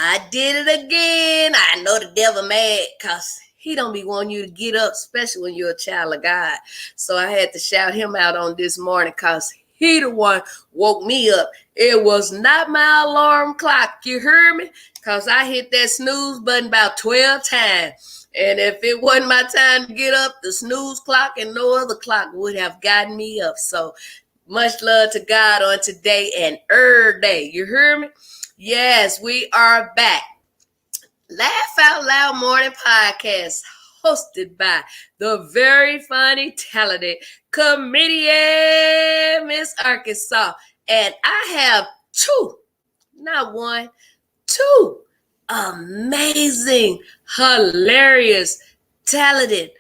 I did it again. I know the devil mad because he don't be wanting you to get up, especially when you're a child of God. So I had to shout him out on this morning because he the one woke me up. It was not my alarm clock. You heard me? Because I hit that snooze button about 12 times. And if it wasn't my time to get up, the snooze clock and no other clock would have gotten me up. So much love to God on today and every day. You hear me? Yes, we are back. Laugh Out Loud Morning Podcast, hosted by the very funny, talented comedian MsArkansas. And I have two, not one, two amazing, hilarious, talented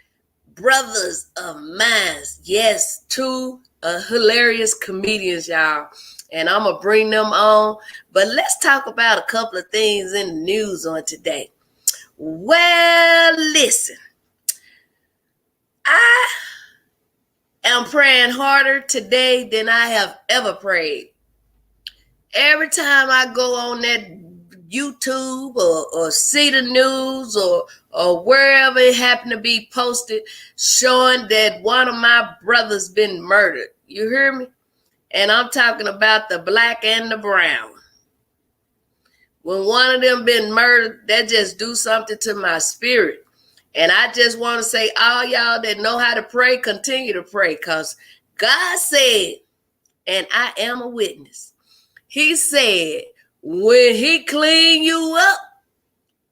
brothers of mine. Yes, two hilarious comedians, y'all. And I'm going to bring them on. But let's talk about a couple of things in the news on today. Well, listen. I am praying harder today than I have ever prayed. Every time I go on that YouTube or see the news or wherever it happened to be posted showing that one of my brothers been murdered. You hear me? And I'm talking about the black and the brown. When one of them been murdered, that just do something to my spirit. And I just want to say, all y'all that know how to pray, continue to pray. Because God said, and I am a witness, he said, when he clean you up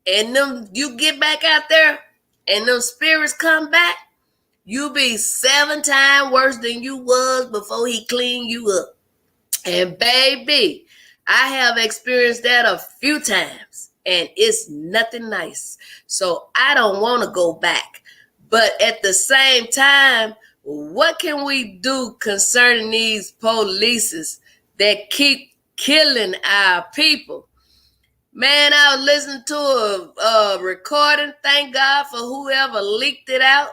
and them you get back out there and them spirits come back, you be 7 times worse than you was before he cleaned you up. And baby, I have experienced that a few times and it's nothing nice. So I don't want to go back. But at the same time, what can we do concerning these polices that keep killing our people? Man, I was listening to a recording. Thank God for whoever leaked it out.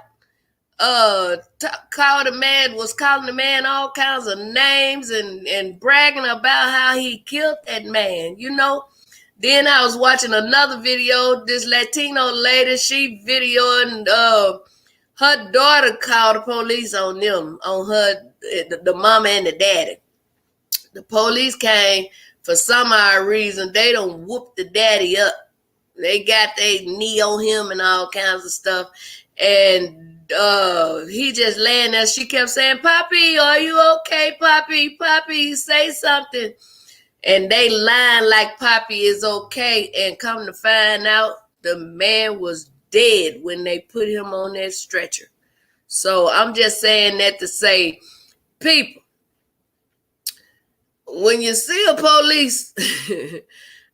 Calling the man all kinds of names and bragging about how he killed that man, you know. Then I was watching another video. This Latino lady, she videoing her daughter called the police on them, on her, the mama and the daddy. The police came for some odd reason. They done whooped the daddy up. They got their knee on him and all kinds of stuff. And he just laying there. She kept saying, "Poppy, are you okay, Poppy? Poppy, say something." And they lying like Poppy is okay. And come to find out, the man was dead when they put him on that stretcher. So I'm just saying that to say, people, when you see a police,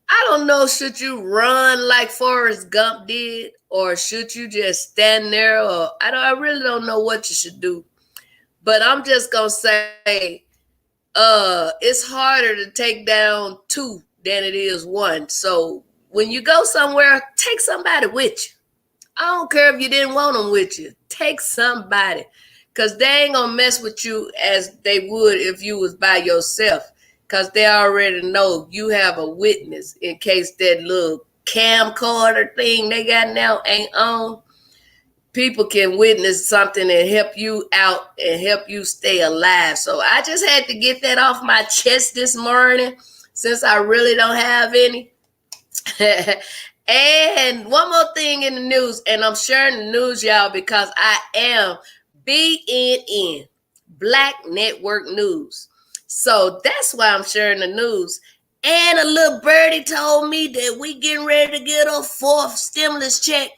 I don't know, should you run like Forrest Gump did, or should you just stand there? Or I really don't know what you should do. But I'm just gonna say, it's harder to take down 2 than it is 1. So when you go somewhere, take somebody with you. I don't care if you didn't want them with you. Take somebody, because they ain't gonna mess with you as they would if you was by yourself. Because they already know you have a witness in case that little camcorder thing they got now ain't on. People can witness something and help you out and help you stay alive. So I just had to get that off my chest this morning since I really don't have any. And one more thing in the news, and I'm sharing the news, y'all, because I am BNN, Black Network News. So that's why I'm sharing the news. And a little birdie told me that we getting ready to get a 4th stimulus check.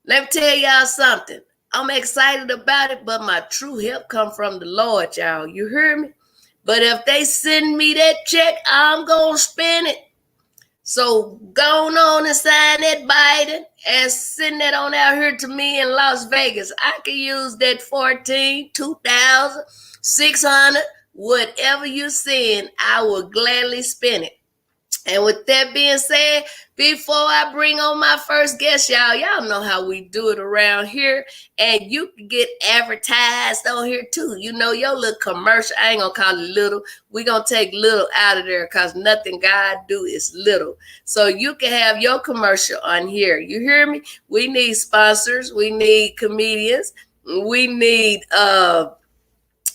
Let me tell y'all something. I'm excited about it, but my true help come from the Lord, y'all. You hear me? But if they send me that check, I'm going to spend it. So go on and sign that Biden and send that on out here to me in Las Vegas. I can use that 14, 2,000, 600, whatever you send, I will gladly spend it. And with that being said, before I bring on my first guest, y'all know how we do it around here. And you can get advertised on here too. You know, your little commercial, I ain't gonna call it little. We gonna take little out of there because nothing God do is little. So you can have your commercial on here. You hear me? We need sponsors. We need comedians. We need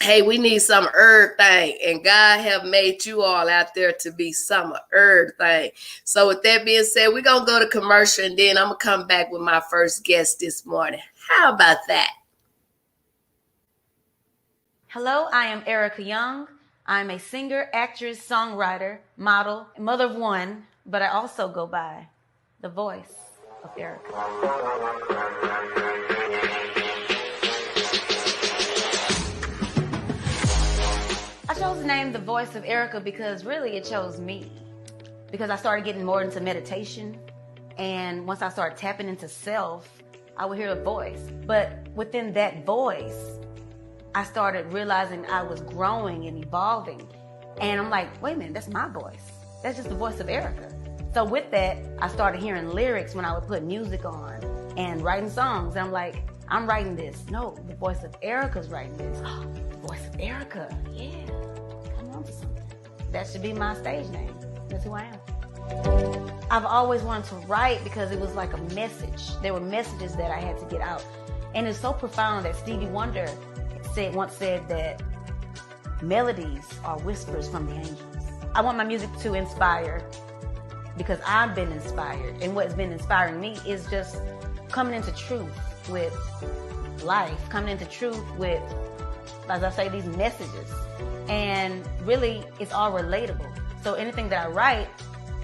hey, we need some everything, and God have made you all out there to be some everything. So with that being said, we're going to go to commercial, and then I'm going to come back with my first guest this morning. How about that? Hello, I am Erica Young. I'm a singer, actress, songwriter, model, mother of one, but I also go by the voice of Erica. I chose the name The Voice of Erica because really it chose me. Because I started getting more into meditation, and once I started tapping into self, I would hear a voice. But within that voice, I started realizing I was growing and evolving. And I'm like, wait a minute, that's my voice. That's just the voice of Erica. So with that, I started hearing lyrics when I would put music on and writing songs. And I'm like, I'm writing this. No, the voice of Erica's writing this. Oh, the voice of Erica. Yeah, come on to something. That should be my stage name. That's who I am. I've always wanted to write because it was like a message. There were messages that I had to get out. And it's so profound that Stevie Wonder once said that melodies are whispers from the angels. I want my music to inspire because I've been inspired. And what's been inspiring me is just coming into truth with life, coming into truth with, as I say, these messages. And really, it's all relatable. So anything that I write,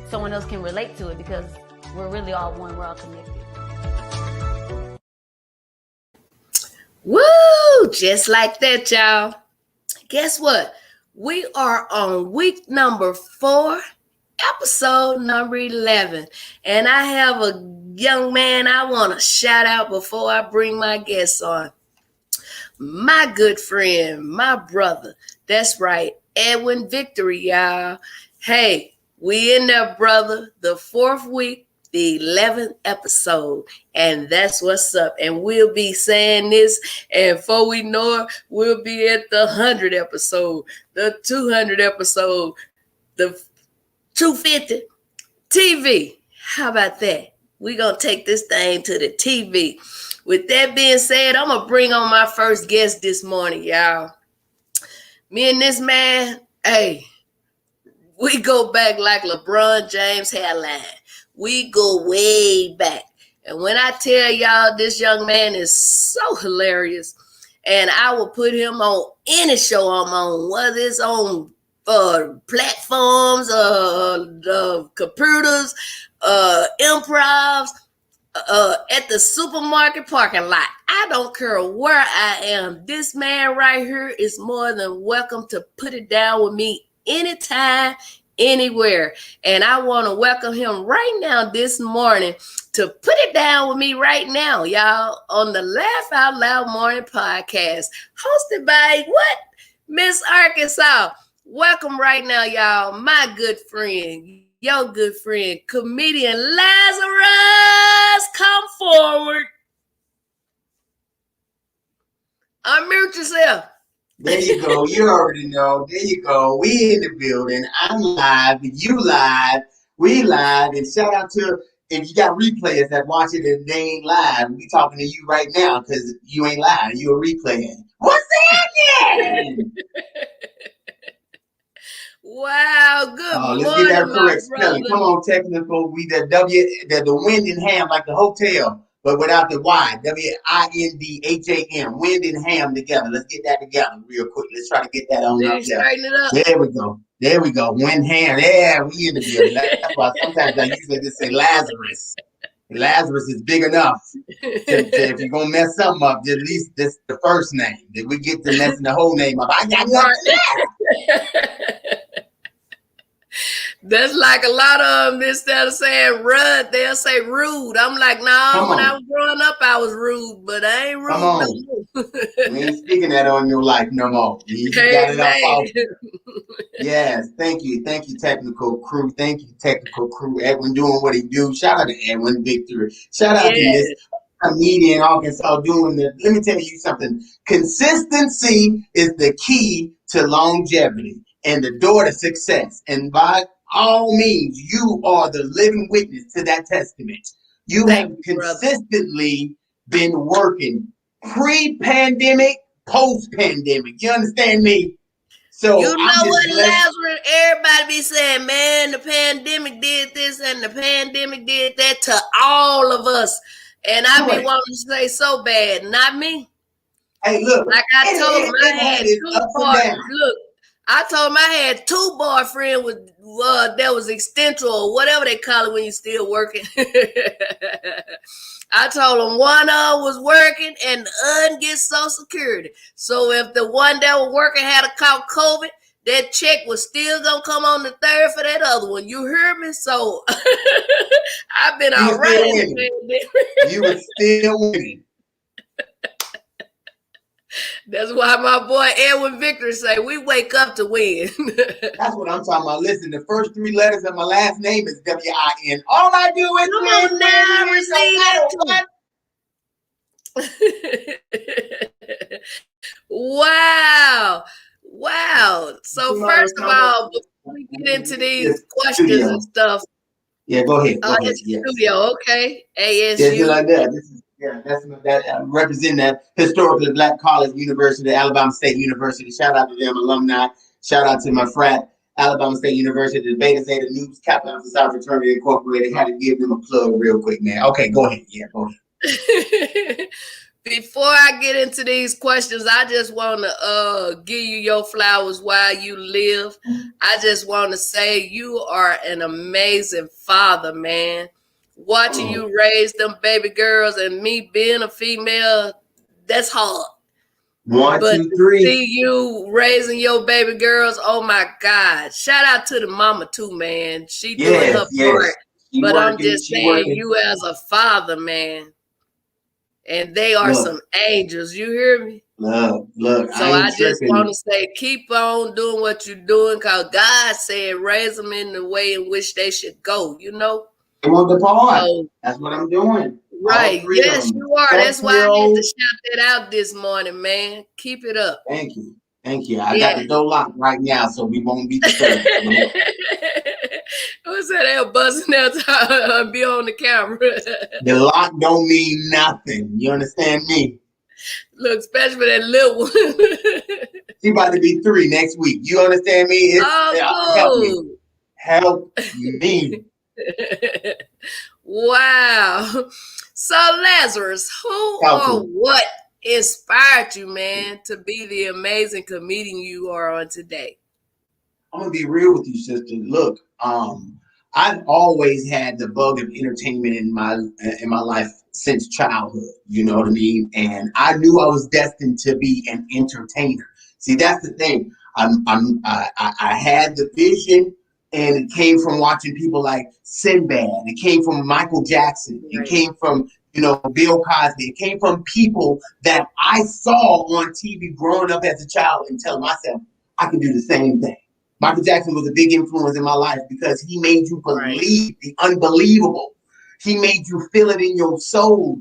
someone else can relate to it because we're really all one, we're all connected. Woo! Just like that, y'all. Guess what? We are on week number 4, episode number 11. And I have a young man I want to shout out before I bring my guests on. My good friend, my brother. That's right, Edwin Victory, y'all. Hey, we in there, brother. The 4th week, the 11th episode, and that's what's up. And we'll be saying this, and before we know it, we'll be at the 100th episode, the 200th episode, the 250 TV. How about that? We're going to take this thing to the TV. With that being said, I'm going to bring on my first guest this morning, y'all. Me and this man, hey, we go back like LeBron James hairline. We go way back. And when I tell y'all this young man is so hilarious, and I will put him on any show I'm on, whether it's on platforms, computers, improvs, at the supermarket parking lot. I don't care where I am. This man right here is more than welcome to put it down with me anytime, anywhere. And I want to welcome him right now this morning to put it down with me right now, y'all, on the Laugh Out Loud Morning Podcast, hosted by what? MsArkansas. Welcome right now, y'all, my good friend, your good friend, comedian Lazarus. Come forward. Unmute yourself. There you go. You already know. There you go. We in the building. I'm live. You live. We live. And shout out to, if you got replayers that watch it and they ain't live, we talking to you right now because you ain't live. You a replayer. What's happening? Wow. Good morning, let's get that correct spelling. brother. Come on, technical. We the Windham, like the hotel, but without the Y. Windham. Wind and ham together. Let's get that together real quick. Let's try to get that on up there. Straighten it up. There we go. There we go. Windham. Yeah, we in the building. That's why sometimes I usually just say Lazarus. Lazarus is big enough. If you're gonna mess something up, at least this the first name. Did we get to messing the whole name up? I got nothing. That's like a lot of them. Instead of saying rud, they'll say rude. I'm like, no, Come when I on. was growing up, I was rude, but I ain't Come rude no on. more. We ain't speaking that on your life no more. You got it up Amen. off. Yes, thank you. Thank you, technical crew. Thank you, technical crew. Edwin doing what he do. Shout out to Edwin Victory. Shout out to Miss Yeah, Comedian Arkansas doing the. Let me tell you something. Consistency is the key to longevity and the door to success. And by all means, you are the living witness to that testament. You thank have you, brother. consistently been working pre-pandemic, post-pandemic. You understand me? You So I'm know just what, blessed. Lazarus? Everybody be saying, man, the pandemic did this and the pandemic did that to all of us. And I be Correct. wanting to say so bad, not me. Hey, look, Like I told him, I it had had its two ups and boy. downs. Look, I told him I had two boyfriends with that was extension or whatever they call it when you still working. I told him one of them was working and the other gets Social Security. So if the one that was working had a caught COVID, that check was still gonna come on the third for that other one. You hear me? So I've been You all were right still in the winning. pandemic. You were still winning. That's why my boy Edwin Victor say we wake up to win. That's what I'm talking about. Listen, the first three letters of my last name is WIN. All I do is Come win, on win, now, win, no receive matter that what. too. Wow. Wow. So You know what first I'm of talking about? all, before we get into these Yes, questions and studio. stuff, Yeah, go ahead. Go ahead. it's Yes. studio, okay. Yeah, just ASU. like that. This is that's that represent that historically black college university, Alabama State University. Shout out to them alumni. Shout out to my frat, Alabama State University, the Beta Zeta News Kappa Alpha Psi Fraternity Incorporated. Had to give them a plug real quick, man. Okay, go ahead. Yeah, go ahead. Before I get into these questions, I just want to give you your flowers while you live. I just want to say you are an amazing father, man. Watching Oh, you raise them baby girls and me being a female, that's hard. one, But two, to three. see you raising your baby girls, oh my God. Shout out to the mama too, man. She doing her Yes, part. yes. She But I'm working. just She saying, working. you as a father, man, and they are Look, some angels. You hear me? look. I So ain't I just want tripping. to say, keep on doing what you're doing, because God said, raise them in the way in which they should go, you know? They want the part. So, That's what I'm doing. All right. three of Yes, them. you are. That's why I had to 12-year-old. shout that out this morning, man. Keep it up. Thank you. Thank you. I got Yeah. the door locked right now, so we won't be disturbed. Who said they were buzzing out to be on the camera? The lock don't mean nothing. You understand me? Look, especially that little one. She about to be 3 next week. You understand me? It's help me. Oh, Help me. cool. Wow. So, Lazarus, who Talk to or me. what inspired you, man, to be the amazing comedian you are on today? I'm gonna be real with you, sister. Look, I've always had the bug of entertainment in my life since childhood. You know what I mean? And I knew I was destined to be an entertainer. See, that's the thing. I had the vision, and it came from watching people like Sinbad. It came from Michael Jackson. It Right, came from Bill Cosby. It came from people that I saw on TV growing up as a child and telling myself I can do the same thing. Michael Jackson was a big influence in my life because he made you right, believe the unbelievable. He made you feel it in your soul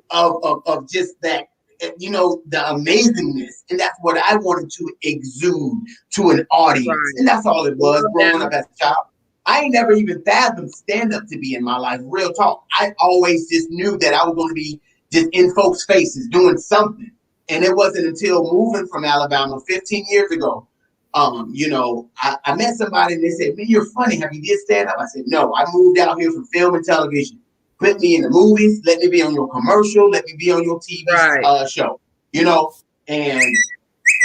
of just that, the amazingness. And that's what I wanted to exude to an audience. right. And that's all it was Come growing now. up as a child. I ain't never even fathomed stand up to be in my life. Real talk. I always just knew that I was going to be just in folks' faces doing something. And it wasn't until moving from Alabama 15 years ago I met somebody and they said, "Man, you're funny. Have you did stand up?" I said, "No, I moved out here for film and television. Put me in the movies. Let me be on your commercial. Let me be on your TV Right, show." And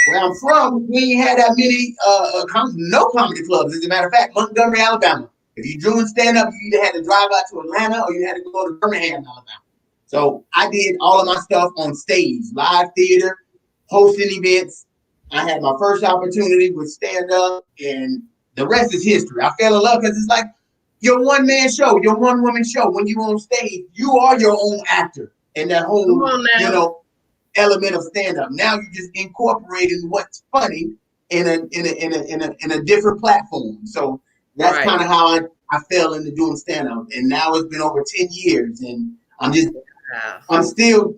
where I'm from, we ain't had that many no comedy clubs. As a matter of fact, Montgomery, Alabama. If you drew and stand up, you either had to drive out to Atlanta or you had to go to Birmingham, Alabama. So I did all of my stuff on stage, live theater, hosting events. I had my first opportunity with stand up, and the rest is history. I fell in love because it's like your one-man show, your one-woman show. When you're on stage, you are your own actor. And that whole, Come on now. you know, element of stand-up. Now you're just incorporating what's funny in a different platform. So that's Right. kind of how I fell into doing stand-up. And now it's been over 10 years, and I'm still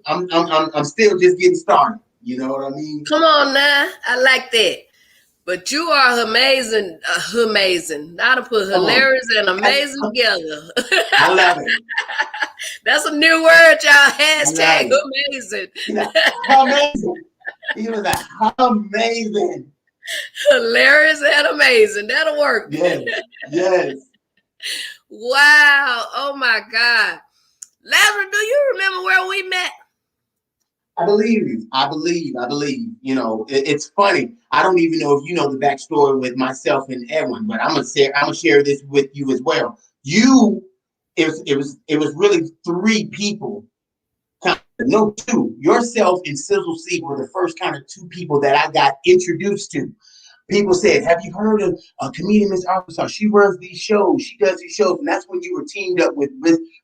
just getting started. You know what I mean? Come on now. I like that. But you are amazing, amazing. Now to put Come on. hilarious and amazing together. I love it. That's a new word, y'all. I Hashtag love amazing. amazing. He was like, amazing. Hilarious and amazing. That'll work. Yes, yes. Wow. Oh my God. Lazarus, do you remember where we met? I believe. You know, it's funny. I don't even know if you know the backstory with myself and Edwin, but I'm gonna share this with you as well. It was really three people. No, two. Yourself and Sizzle C were the first kind of two people that I got introduced to. People said, "Have you heard of a comedian, MsArkansas? She runs these shows. She does these shows." And that's when you were teamed up with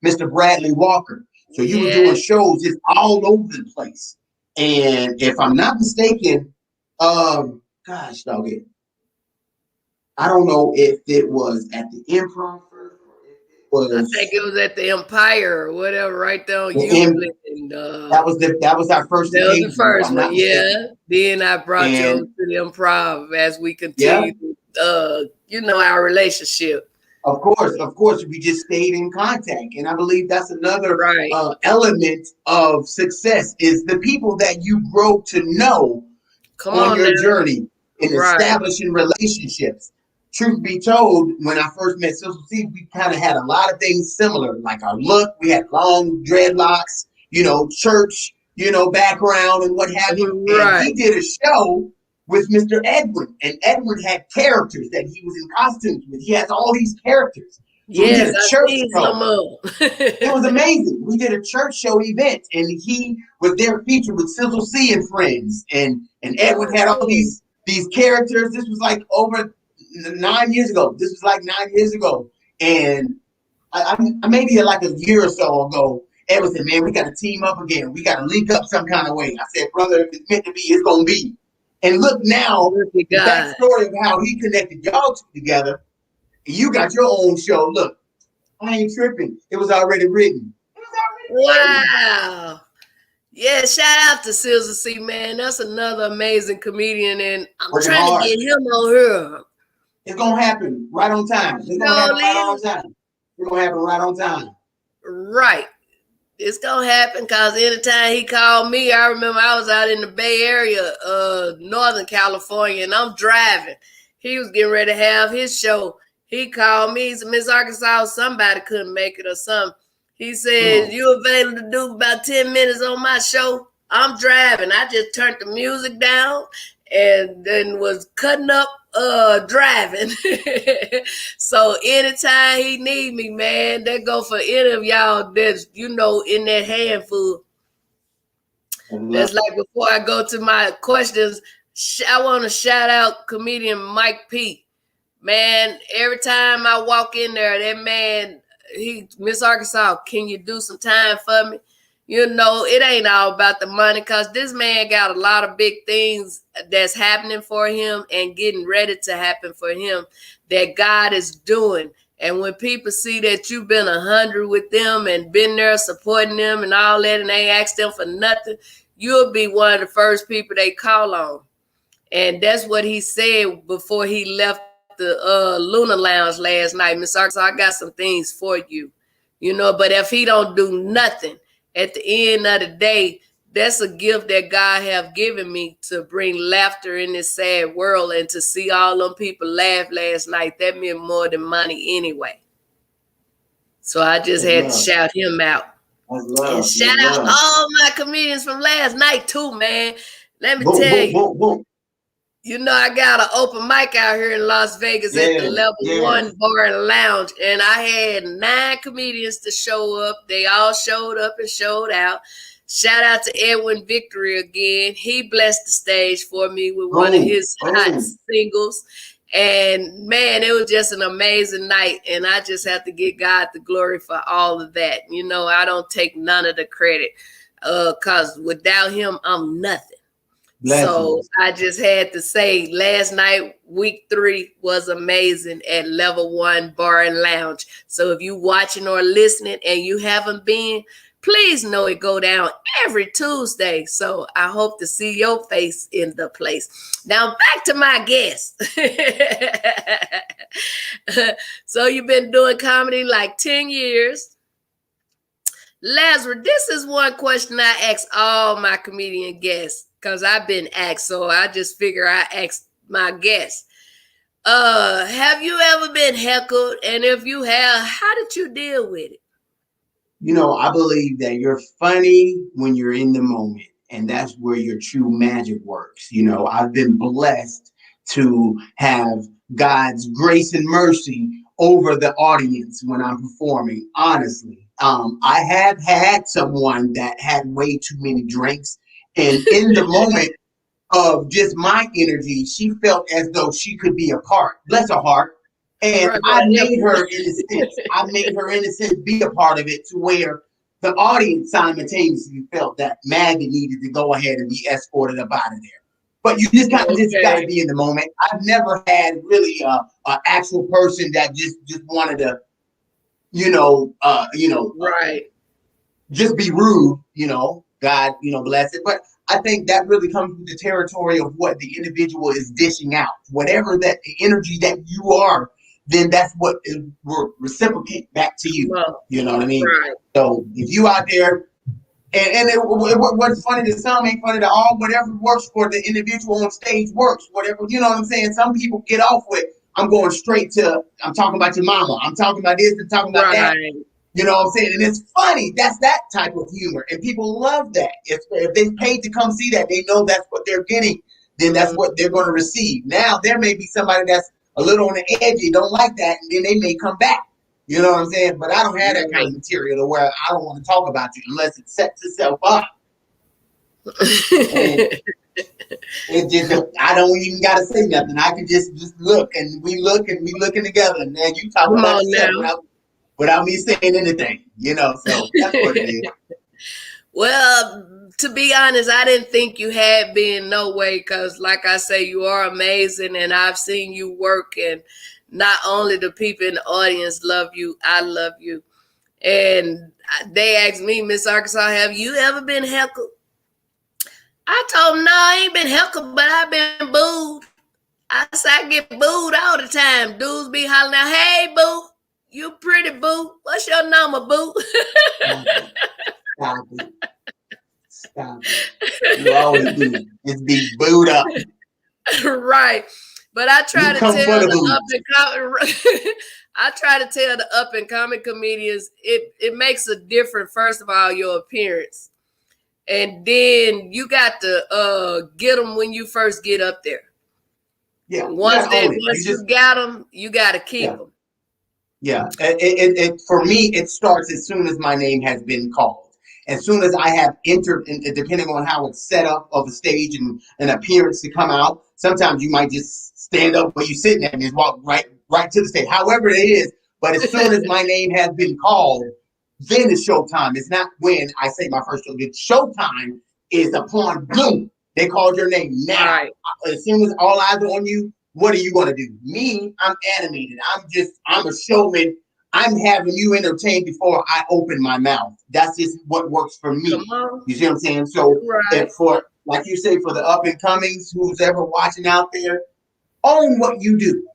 Mr. Bradley Walker. So you were doing shows just all over the place. And if I'm not mistaken, gosh, dog it. I don't know if it was at the Improv first or if it I was. think it was at the Empire or whatever, right there on The Euclid. that was our first That was occasion. the first I'm one, not mistaken. yeah. Then I brought you over And to the Improv as we yeah, continued, our relationship. of course, we just stayed in contact, and I believe that's another Right. element of success is the people that you grow to know Come on on your now. journey in Right. establishing relationships. Truth be told, when I first met Sizzle C, we kind of had a lot of things similar, like our look. We had long dreadlocks, you know, church, you know, background and what have you. And Right. he did a show with Mr. Edwin, and Edwin had characters that he was in costumes with. He has all these characters. So we did Yes, a I church see some show. of It was amazing. We did a church show event, and he was there featured with Sizzle C and friends, and Edwin had all these characters. This was like over 9 years ago. This was like 9 years ago, and I maybe like a year or so ago, Edwin said, "Man, we got to team up again. We got to link up some kind of way." I said, "Brother, if it's meant to be, it's gonna be." And look now, the backstory of how he connected y'all two together. You got your own show. Look, I ain't tripping. It was already written. Wow. Yeah, shout out to Sizzle C, man. That's another amazing comedian, and I'm Working trying hard. to get him on here. It's gonna happen right on time. It's gonna happen right on time. It's gonna happen right on time. Right. It's gonna happen because anytime he called me, I remember I was out in the Bay Area, Northern California, and I'm driving. He was getting ready to have his show. He called me. He said, MsArkansas, somebody couldn't make it or something. He said, "You available to do about 10 minutes on my show?" I'm driving. I just turned the music down and then was cutting up driving. So anytime he need me, man, that go for any of y'all that's, in that handful. That's like before I go to my questions, I want to shout out comedian Mike P. Man, every time I walk in there, that man, MsArkansas, can you do some time for me? It ain't all about the money because this man got a lot of big things that's happening for him and getting ready to happen for him that God is doing. And when people see that you've been 100 with them and been there supporting them and all that, and they ask them for nothing, you'll be one of the first people they call on. And that's what he said before he left the Luna Lounge last night. MsArkansas, I got some things for you. But if he don't do nothing, at the end of the day, that's a gift that God have given me to bring laughter in this sad world, and to see all them people laugh last night. That meant more than money anyway. So I just had to shout him out. And shout out all my comedians from last night too, man. Let me tell you. I got an open mic out here in Las Vegas at the Level 1 Bar and Lounge, and I had 9 comedians to show up. They all showed up and showed out. Shout out to Edwin Victory again. He blessed the stage for me with one of his hot singles. And man, it was just an amazing night. And I just have to give God the glory for all of that. You know, I don't take none of the credit because without him, I'm nothing. So I just had to say last night, week 3 was amazing at Level 1 Bar and Lounge. So if you watching or listening and you haven't been, please know it go down every Tuesday. So I hope to see your face in the place. Now back to my guest. So you've been doing comedy like 10 years. Lazarus, this is one question I ask all my comedian guests because I've been asked, so I just figure I ask my guests. Have you ever been heckled? And if you have, how did you deal with it? You know, I believe that you're funny when you're in the moment, and that's where your true magic works. You know, I've been blessed to have God's grace and mercy over the audience when I'm performing, honestly. I have had someone that had way too many drinks, and in the moment of just my energy, she felt as though she could be a part. Bless her heart. And I made her, in a sense, be a part of it to where the audience simultaneously felt that Maggie needed to go ahead and be escorted up out of there. But you just kind of just got to be in the moment. I've never had really an actual person that just wanted to, just be rude, God, bless it. But I think that really comes with the territory of what the individual is dishing out. Whatever that the energy that you are, then that's what will reciprocate back to you. Well, you know what I mean? Right. So if you out there, and what's funny to some ain't funny to all. Whatever works for the individual on stage works. Whatever, you know what I'm saying? Some people get off with, I'm going straight to, I'm talking about your mama. I'm talking about this and talking about that. You know what I'm saying? And it's funny. That's that type of humor. And people love that. If they paid to come see that, they know that's what they're getting. Then that's what they're going to receive. Now, there may be somebody that's a little on the edge. They don't like that. And then they may come back. You know what I'm saying? But I don't have that kind of material to where I don't want to talk about you unless it sets itself up. It just, I don't even got to say nothing. I can just look and we looking together. And then you talk about yourself without me saying anything, so that's what it is. Well, to be honest, I didn't think you had been no way because, like I say, you are amazing and I've seen you work and not only the people in the audience love you, I love you. And they asked me, MsArkansas, have you ever been heckled? I told them, no, I ain't been heckled, but I've been booed. I said, I get booed all the time. Dudes be hollering out, hey, boo. You pretty, boo. What's your number, boo? Stop it. Stop it. You always do. Just be booed up. Right. But I try to tell the up and coming comedians, it makes a difference, first of all, your appearance. And then you got to get them when you first get up there. Yeah. Once you got them, you got to keep them. Yeah, for me, it starts as soon as my name has been called. As soon as I have entered, depending on how it's set up of the stage and an appearance to come out, sometimes you might just stand up where you're sitting at and just walk right to the stage. However it is, but as soon as my name has been called, then it's showtime. It's not when I say my first show. It's showtime is upon boom. They called your name now. Right. As soon as all eyes are on you, what are you going to do? Me, I'm animated. I'm a showman. I'm having you entertained before I open my mouth. That's just what works for me. You see what I'm saying? So for, like you say, for the up and comings, who's ever watching out there, own what you do.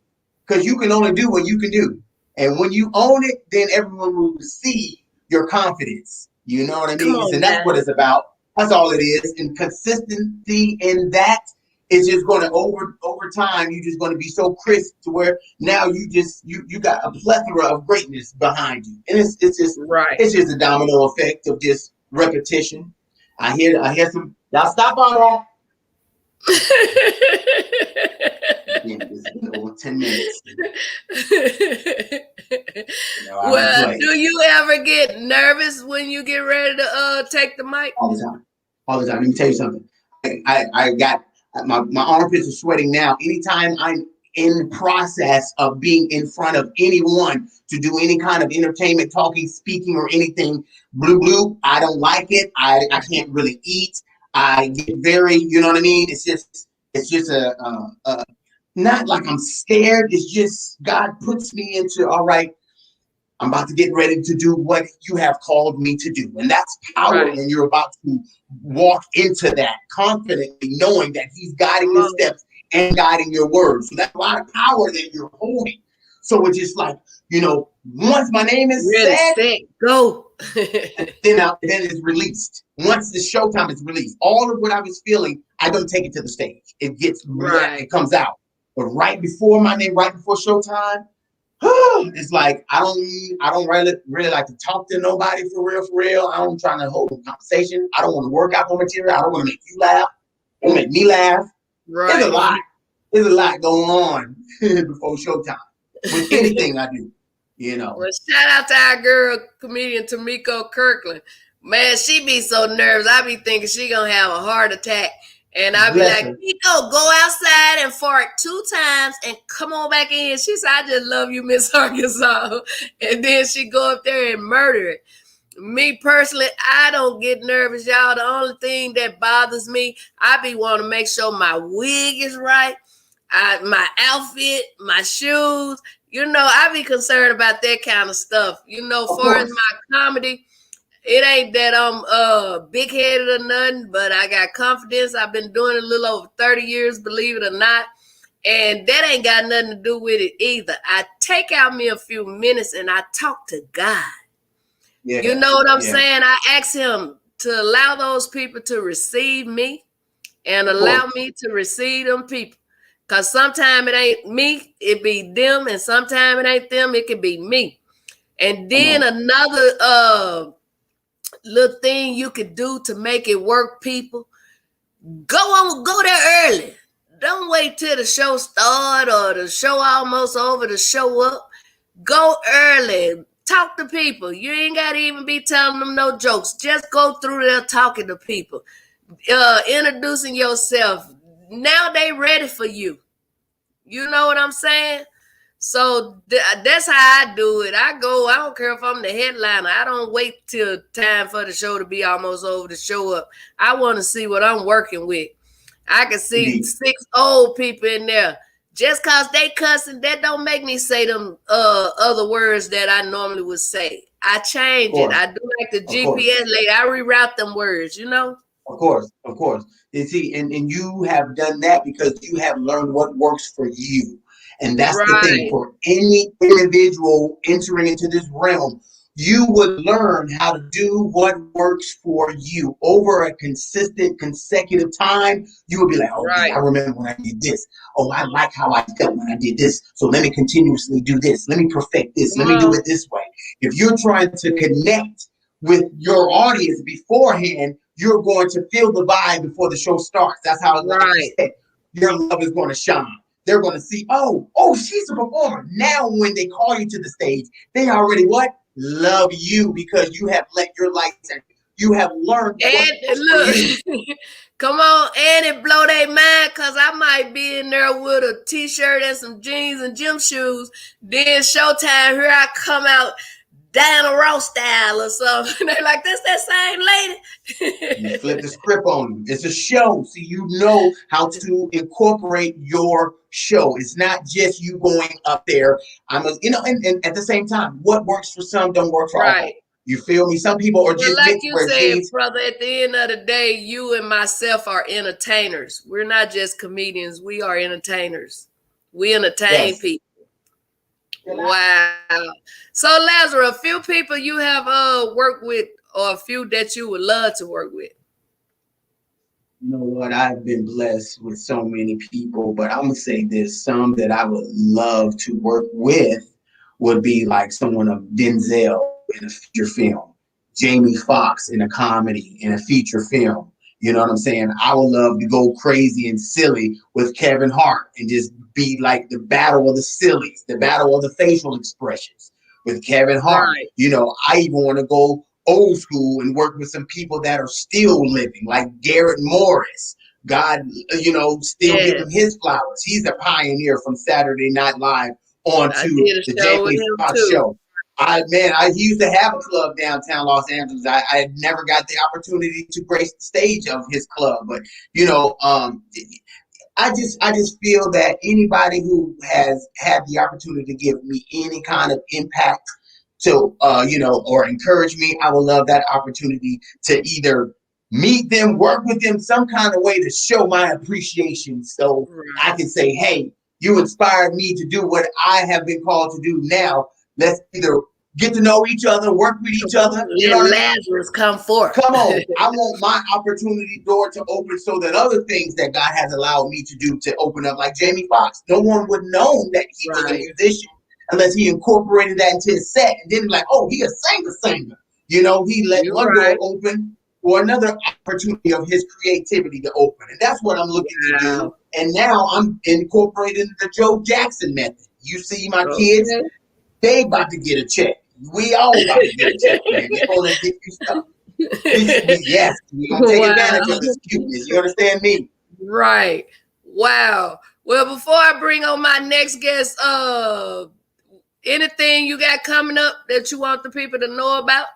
Because you can only do what you can do. And when you own it, then everyone will see your confidence. You know what I mean? And that's what it's about. That's all it is. And consistency in that is just going to over time. You're just going to be so crisp to where now you got a plethora of greatness behind you, and it's just It's just a domino effect of just repetition. I hear some. Y'all stop all that. Again, this is over 10 minutes. Well, do you ever get nervous when you get ready to take the mic? All the time. Let me tell you something. I got my armpits are sweating now. Anytime I'm in process of being in front of anyone to do any kind of entertainment, talking, speaking, or anything. Blue, I don't like it. I can't really eat. I get very, you know what I mean? It's just a not like I'm scared. It's just God puts me into, all right, I'm about to get ready to do what you have called me to do. And that's power when you're about to walk into that confidently, knowing that he's guiding your steps and guiding your words. So that's a lot of power that you're holding. So it's just like, once my name is said, go. then it's released. Once the showtime is released, all of what I was feeling, I don't take it to the stage. It gets it comes out. But right before my name, right before showtime, it's like I don't really like to talk to nobody for real. I don't try to hold a conversation. I don't want to work out no material. I don't want to make you laugh. Don't make me laugh. There's a lot. There's a lot going on before showtime with anything I do. Well, shout out to our girl comedian Tamiko Kirkland. Man, she be so nervous. I be thinking she gonna have a heart attack. And I be like, Nico, go outside and fart 2 times and come on back in. She said, I just love you, MsArkansas. And then she go up there and murder it. Me personally, I don't get nervous, y'all. The only thing that bothers me, I be wanting to make sure my wig is right, my outfit, my shoes. I be concerned about that kind of stuff. Far as my comedy, it ain't that I'm big-headed or nothing, but I got confidence. I've been doing it a little over 30 years, believe it or not. And that ain't got nothing to do with it either. I take out me a few minutes and I talk to God. Yeah, you know what I'm saying? I ask him to allow those people to receive me and allow me to receive them people. Because sometimes it ain't me, it be them. And sometimes it ain't them, it could be me. And then another little thing you could do to make it work, people, go there early. Don't wait till the show start or the show almost over to show up. Go early. Talk to people. You ain't got to even be telling them no jokes. Just go through there talking to people. Introducing yourself. Now they ready for you. You know what I'm saying? So that's how I do it. I don't care if I'm the headliner. I don't wait till time for the show to be almost over to show up. I want to see what I'm working with. I can see 6 old people in there. Just because they cussing, that don't make me say them other words that I normally would say. I change it. I do like the GPS lady. I reroute them words, Of course. You see, and you have done that because you have learned what works for you. And that's the thing. For any individual entering into this realm, you would learn how to do what works for you over a consistent, consecutive time. You would be like, I remember when I did this. Oh, I like how I felt when I did this. So let me continuously do this. Let me perfect this. Let me do it this way. If you're trying to connect with your audience beforehand, you're going to feel the vibe before the show starts. That's how your love is going to shine. They're going to see, oh, she's a performer. Now, when they call you to the stage, they already love you because you have let your light shine. You have learned. And look, come on, and it blow their mind because I might be in there with a t-shirt and some jeans and gym shoes. Then showtime, here I come out Diana Ross style or something. They're like, that's that same lady. You flip the script on them. It's a show. So you know how to incorporate your show. It's not just you going up there. And at the same time, what works for some don't work for all. You feel me? Some people are just like you said, brother, at the end of the day, you and myself are entertainers. We're not just comedians. We are entertainers. We entertain people. Wow. So, Lazarus, a few people you have worked with or a few that you would love to work with? You know what? I've been blessed with so many people, but I'm going to say this. Some that I would love to work with would be like someone of Denzel in a feature film, Jamie Foxx in a comedy, in a feature film. You know what I'm saying? I would love to go crazy and silly with Kevin Hart and just be like the battle of the sillies, the battle of the facial expressions with Kevin Hart. I even want to go old school and work with some people that are still living, like Garrett Morris. God, still give him his flowers. He's a pioneer from Saturday Night Live onto the Jamie Foxx show. He used to have a club downtown Los Angeles. I never got the opportunity to grace the stage of his club, but I just feel that anybody who has had the opportunity to give me any kind of impact to or encourage me, I would love that opportunity to either meet them, work with them, some kind of way to show my appreciation, so I can say, hey, you inspired me to do what I have been called to do. Now let's either get to know each other, work with each other. Lazarus come forth. Come on. I want my opportunity door to open so that other things that God has allowed me to do to open up, like Jamie Foxx. No one would know that he was a musician unless he incorporated that into his set. And then like, oh, he a singer. He let one door open for another opportunity of his creativity to open. And that's what I'm looking to do. And now I'm incorporating the Joe Jackson method. You see my kids, they about to get a check. We all about to get a check, man. They're going to get you stuff. Yes, we're going to take advantage of this cuteness. You understand me? Right. Wow. Well, before I bring on my next guest, anything you got coming up that you want the people to know about?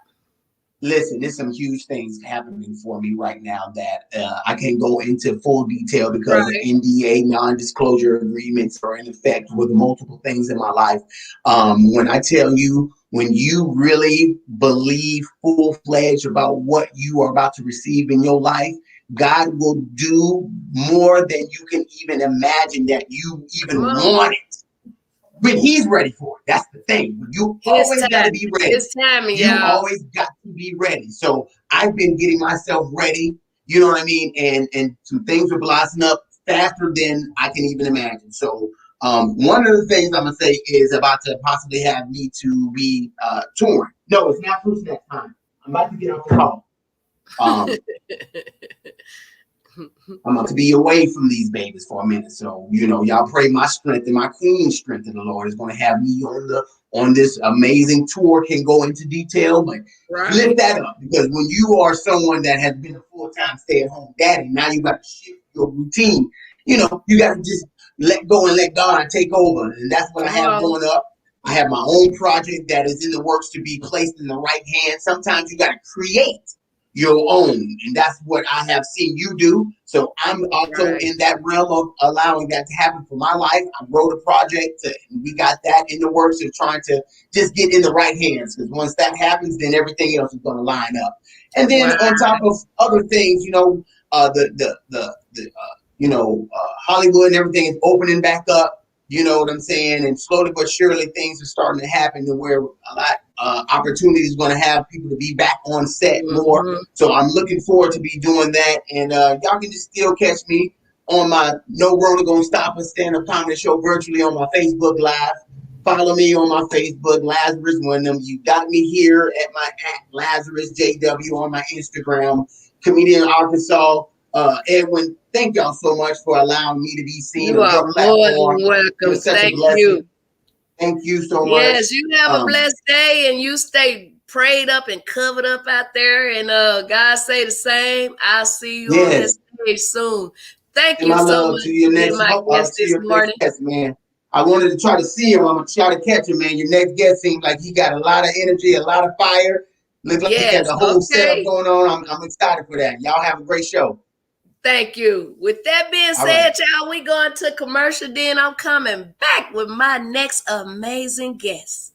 Listen, there's some huge things happening for me right now that I can't go into full detail because of NDA, non-disclosure agreements are in effect with multiple things in my life. When I tell you, when you really believe full-fledged about what you are about to receive in your life, God will do more than you can even imagine that you even want it. When he's ready for it. That's the thing. You always got to be ready. You always got to be ready. So I've been getting myself ready, you know what I mean? And some things are blossoming up faster than I can even imagine. So one of the things I'm going to say is about to possibly have me to be touring. No, it's not Fruits next time. I'm about to get off the call. I'm about to be away from these babies for a minute. So, y'all pray my strength and my queen's strength in the Lord is going to have me on this amazing tour. Can go into detail, but lift that up, because when you are someone that has been a full-time stay-at-home daddy, now you got to shift your routine. You got to just let go and let God take over. And that's what I have going up. I have my own project that is in the works to be placed in the right hands. Sometimes you got to create your own, and that's what I have seen you do. So I'm also in that realm of allowing that to happen for my life. I wrote a project, and we got that in the works of trying to just get in the right hands, because once that happens, then everything else is going to line up. And then on top of other things, Hollywood and everything is opening back up. You know what I'm saying? And slowly but surely things are starting to happen to where a lot opportunity is going to have people to be back on set more. So I'm looking forward to be doing that. And y'all can just still catch me on my No Rona Gonna Stop Us stand-up comedy show virtually on my Facebook Live. Follow me on my Facebook, Lazarus Windham. You got me here at my Lazarus JW on my Instagram, comedian Arkansas. Edwin, thank y'all so much for allowing me to be seen. You are more than welcome. Thank you. Thank you so much. Yes, you have a blessed day, and you stay prayed up and covered up out there. And God say the same. I'll see you on this stage soon. Thank you so much for being my guest this morning. Man. I wanted to try to see him. I'm going to try to catch him, man. Your next guest seems like he got a lot of energy, a lot of fire. Looks like he got the whole setup going on. I'm excited for that. Y'all have a great show. Thank you. With that being said, y'all, we going to commercial. Then I'm coming back with my next amazing guest.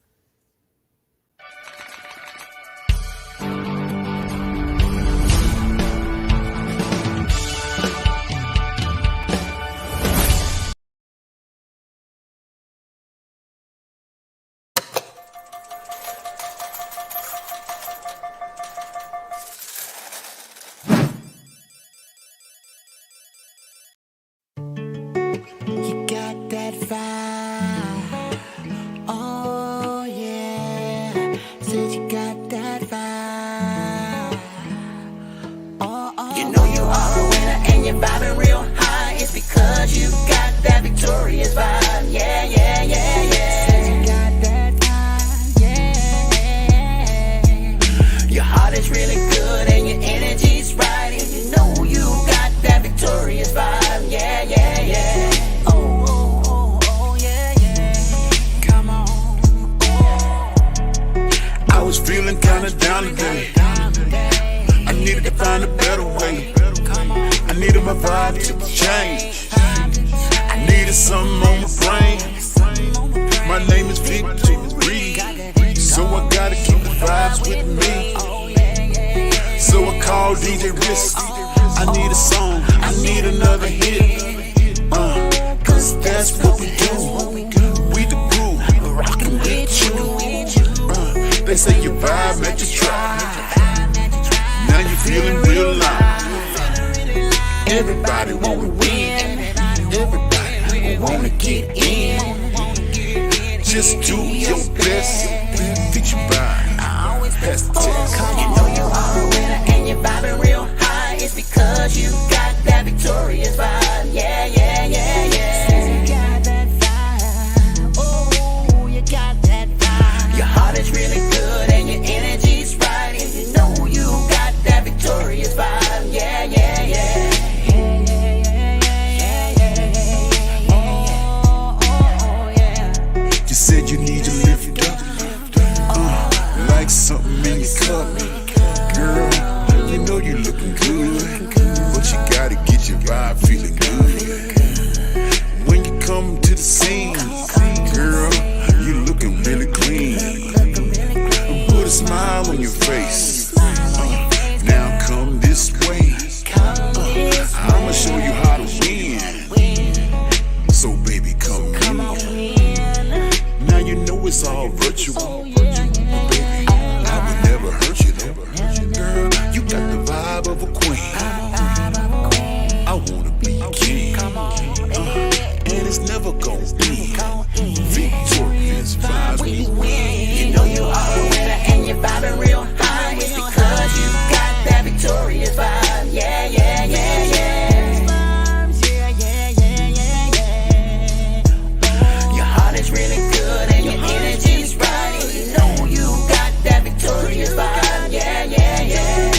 Your heart is really good and your energy's right, and you know you got that victorious vibe took a change. I needed something on my brain. My name is Victory, so I gotta keep the vibes with me. So I called DJ Risk. I need a song, I need another hit. Cause that's what we do. We the groove, rockin' with you. They say you vibe, make you try. Now you feeling real live. Everybody wanna win. Everybody wanna get in. Just do your best. Fix your vibe. I always pass the test. You know you are a winner and you're vibing real high. It's because you got that victorious vibe. Yeah, yeah, yeah, yeah. You got that vibe. Oh, you got that vibe. Your heart is really good and your energy's right. And you know you got that victorious vibe. Yeah, yeah, yeah. You said you need to lift up, like something in your cup. Girl, you know you looking good, but you gotta get your vibe feeling good. When you come to the scene, girl, you looking really clean. Put a smile on your face. Now come this way. I'ma show you how to win. So baby, come in. Now you know it's all virtual. Baby, I would never hurt you though. Girl, you got the vibe of a queen. I wanna be king. And it's never gonna be victorious vibes we win. You know you are a winner and you're vibing real high. It's because you got that victorious vibe. Yeah, yeah, yeah, yeah. Your heart is really good and your energy's right. And you know you got that victorious vibe. Yeah, yeah, yeah.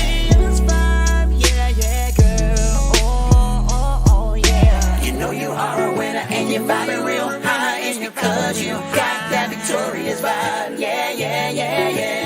You know you are a winner and you're vibing real high. It's because you got that victorious vibe. Yeah, yeah, yeah, yeah.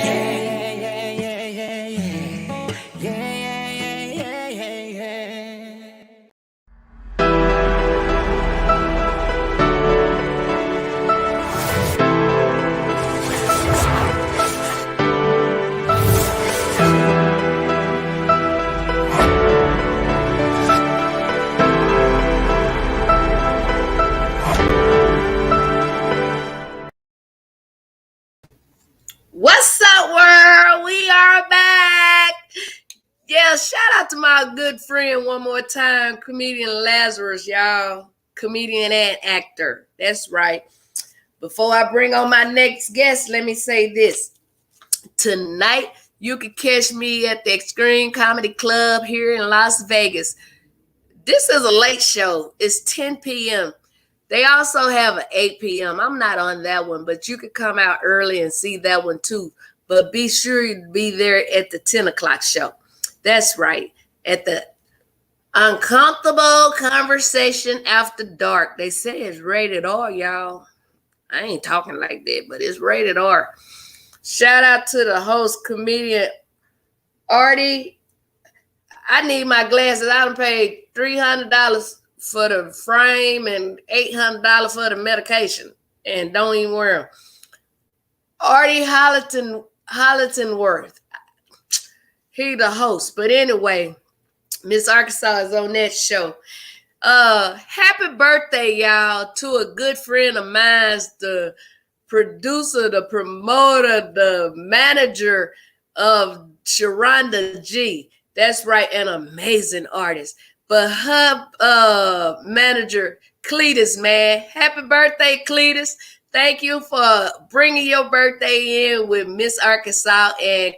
What's up, world? We are back. Yeah, shout out to my good friend one more time, comedian Lazarus, y'all. Comedian and actor. That's right. Before I bring on my next guest, let me say this. Tonight, you can catch me at the Extreme Comedy Club here in Las Vegas. This is a late show. It's 10 p.m. They also have an 8 p.m. I'm not on that one, but you could come out early and see that one too. But be sure you be there at the 10 o'clock show. That's right. At the Uncomfortable Conversation After Dark. They say it's rated R, y'all. I ain't talking like that, but it's rated R. Shout out to the host, comedian Artie. I need my glasses. I done paid $300 for the frame and $800 for the medication, and don't even wear them. Artie Hollitonworth, he the host. But anyway, MsArkansas is on that show. Happy birthday, y'all, to a good friend of mine, the producer, the promoter, the manager of Sharonda G. That's right, an amazing artist. But her manager, Cletus, man. Happy birthday, Cletus. Thank you for bringing your birthday in with MsArkansas and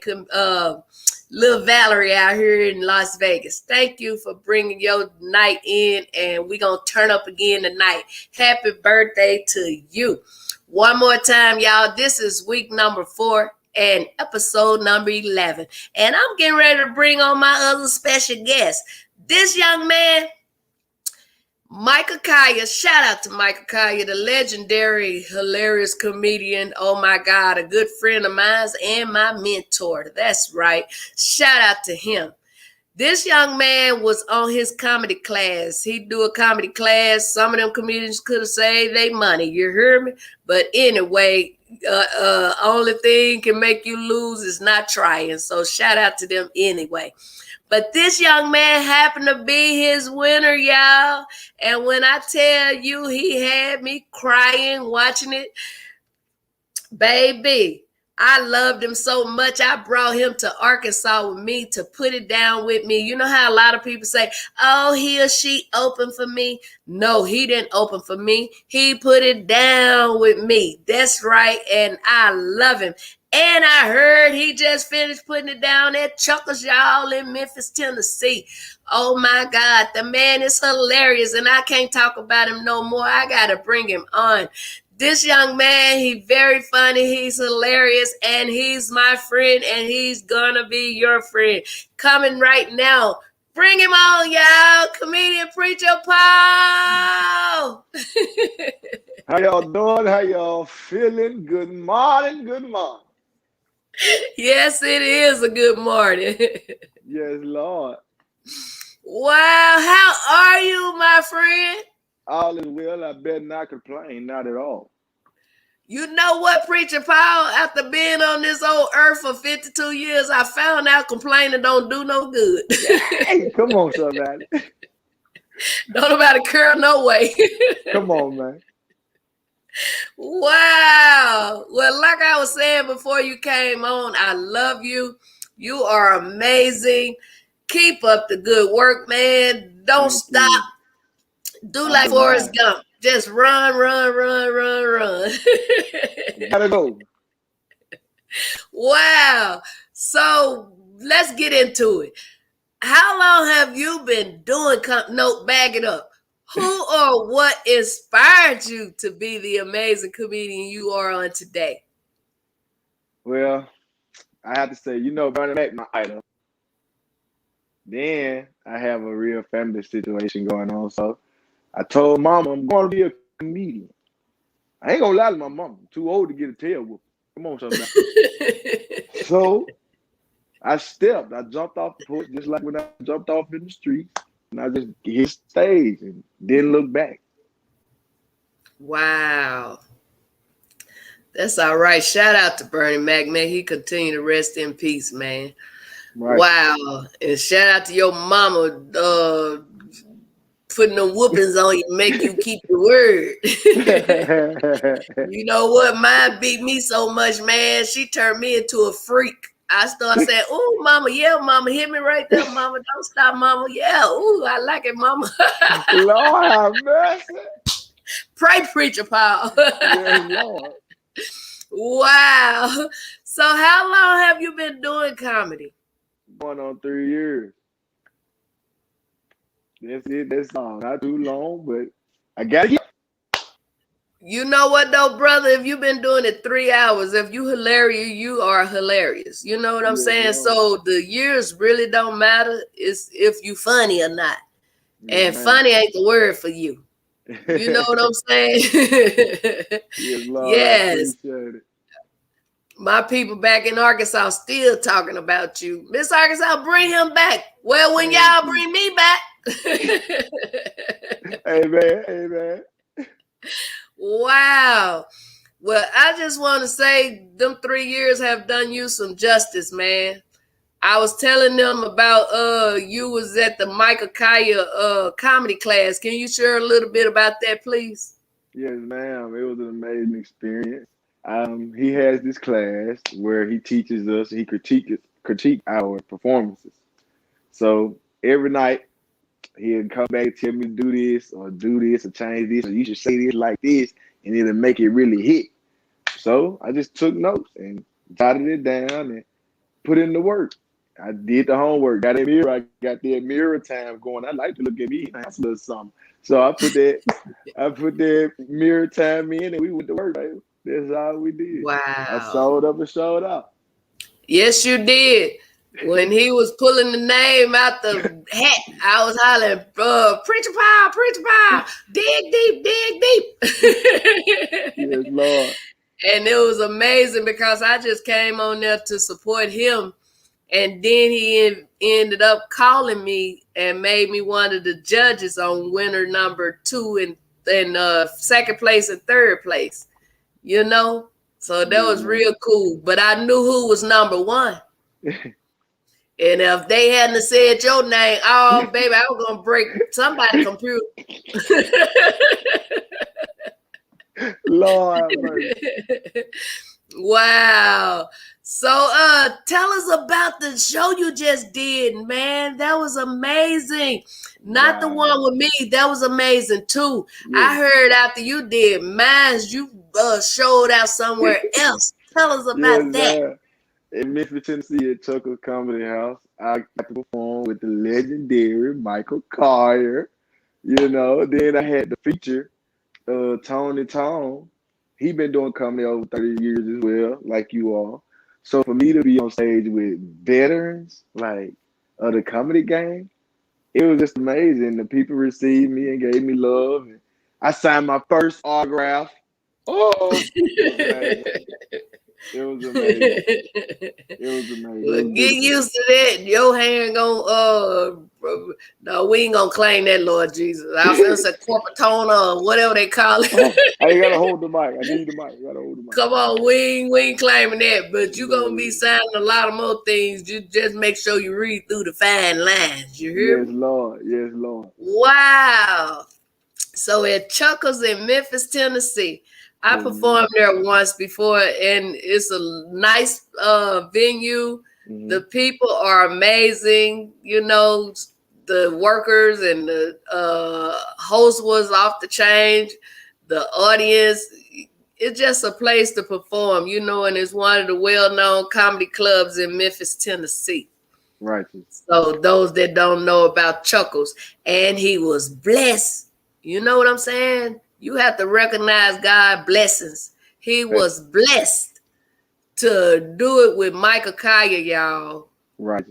Lil Valerie out here in Las Vegas. Thank you for bringing your night in, and we're going to turn up again tonight. Happy birthday to you. One more time, y'all. This is week number 4 and episode number 11. And I'm getting ready to bring on my other special guest. This young man, Micah Kaya. Shout out to Micah Kaya, the legendary, hilarious comedian. Oh my God, a good friend of mine and my mentor. That's right. Shout out to him. This young man was on his comedy class. He do a comedy class. Some of them comedians could have saved their money. You hear me? But anyway, only thing can make you lose is not trying. So shout out to them anyway. But this young man happened to be his winner, y'all. And when I tell you he had me crying watching it, baby, I loved him so much. I brought him to Arkansas with me to put it down with me. You know how a lot of people say, oh, he or she opened for me. No, he didn't open for me. He put it down with me. That's right. And I love him. And I heard he just finished putting it down at Chuckers, y'all, in Memphis, Tennessee. Oh, my God. The man is hilarious, and I can't talk about him no more. I got to bring him on. This young man, he's very funny, he's hilarious, and he's my friend, and he's gonna be your friend. Coming right now. Bring him on, y'all. Comedian Preacher Paul. How y'all doing? How y'all feeling? Good morning, good morning. Yes, it is a good morning. Yes, Lord. Wow, how are you, my friend? All is well. I better not complain, not at all. You know what, Preacher Paul? After being on this old earth for 52 years, I found out complaining don't do no good. Hey, come on, somebody. Don't nobody care no way. Come on, man. Wow. Well, like I was saying before you came on, I love you. You are amazing. Keep up the good work, man. Don't stop. Do like Forrest Gump. Just run, run, run, run, run. Gotta go. Wow. So let's get into it. How long have you been doing? No, bag it up. Who or what inspired you to be the amazing comedian you are on today? Well, I have to say, Bernie Mac, my idol. Then I have a real family situation going on, so I told Mama I'm going to be a comedian. I ain't gonna lie to my mama. I'm too old to get a tail whoop. Come on, somebody. So I jumped off the porch just like when I jumped off in the street, and I just hit stage and didn't look back. Wow. That's all right. Shout out to Bernie Mac, man. He continue to rest in peace, man. Right. Wow. And shout out to your mama, putting the whoopings on you, make you keep your word. You know what? Mine beat me so much, man. She turned me into a freak. I started saying, "Oh, mama, yeah, mama, hit me right there, mama. Don't stop, mama. Yeah, oh, I like it, mama." Lord have mercy. Pray, Preacher Paul. Yes, Lord. Wow. So how long have you been doing comedy? Going on 3 years. That's it. That's all. Not too long, but I got it. You know what, though, brother? If you've been doing it 3 hours, if you hilarious, you are hilarious. You know what I'm saying? Lord. So the years really don't matter. It's if you funny or not. And funny ain't the word for you. You know what I'm saying? Yes, Lord, yes. I appreciate it. My people back in Arkansas still talking about you. MsArkansas, bring him back. Well, when y'all bring me back. Amen. Wow. Well, I just want to say them 3 years have done you some justice, man. I was telling them about you was at the Michael Kaya comedy class. Can you share a little bit about that, please? Yes, ma'am. It was an amazing experience. He has this class where he teaches us, he critique our performances. So every night he'll come back and tell me to do this or change this, or you should say this like this, and it'll make it really hit. So I just took notes and jotted it down and put in the work. I did the homework, got a mirror, I got that mirror time going. I like to look at me and answer something. So I put that mirror time in and we went to work, baby. That's all we did. Wow. I showed up and showed out. Yes, you did. When he was pulling the name out the hat, I was hollering, Preacher Paul, dig deep. Yes, Lord. And it was amazing because I just came on there to support him And then he ended up calling me and made me one of the judges on winner number 2 and second place and third place. You know, so that was real cool. But I knew who was number 1. And if they hadn't said your name, oh baby, I was gonna break somebody's computer. Lord have mercy. Wow. So tell us about the show you just did, man. That was amazing. Not the one with me. That was amazing too. Yeah. I heard after you did mine, you showed out somewhere else. Tell us about that. Man. In Memphis, Tennessee, at Chuckles Comedy House, I got to perform with the legendary Michael Collier. You know, then I had the feature, Tony Tone. He been doing comedy over 30 years as well, like you all. So for me to be on stage with veterans, like, of the comedy game, it was just amazing. The people received me and gave me love. And I signed my first autograph. Oh, it was amazing. It was amazing. Well, get used to that. Your hand gonna no, we ain't gonna claim that, Lord Jesus. I was gonna say corpatona or whatever they call it. I ain't gotta hold the mic. I need the mic. I gotta hold the mic. Come on, we ain't claiming that, but you gonna be signing a lot of more things. You just make sure you read through the fine lines. You hear Yes, me? Lord. Yes, Lord. Wow. So at Chuckles in Memphis, Tennessee. I performed there once before, and it's a nice venue. Mm-hmm. The people are amazing. You know, the workers and the host was off the chain. The audience, it's just a place to perform, you know, and it's one of the well-known comedy clubs in Memphis, Tennessee. Right. So those that don't know about Chuckles, and he was blessed. You know what I'm saying? You have to recognize God's blessings. He was blessed to do it with Micah Kaya, y'all. Right.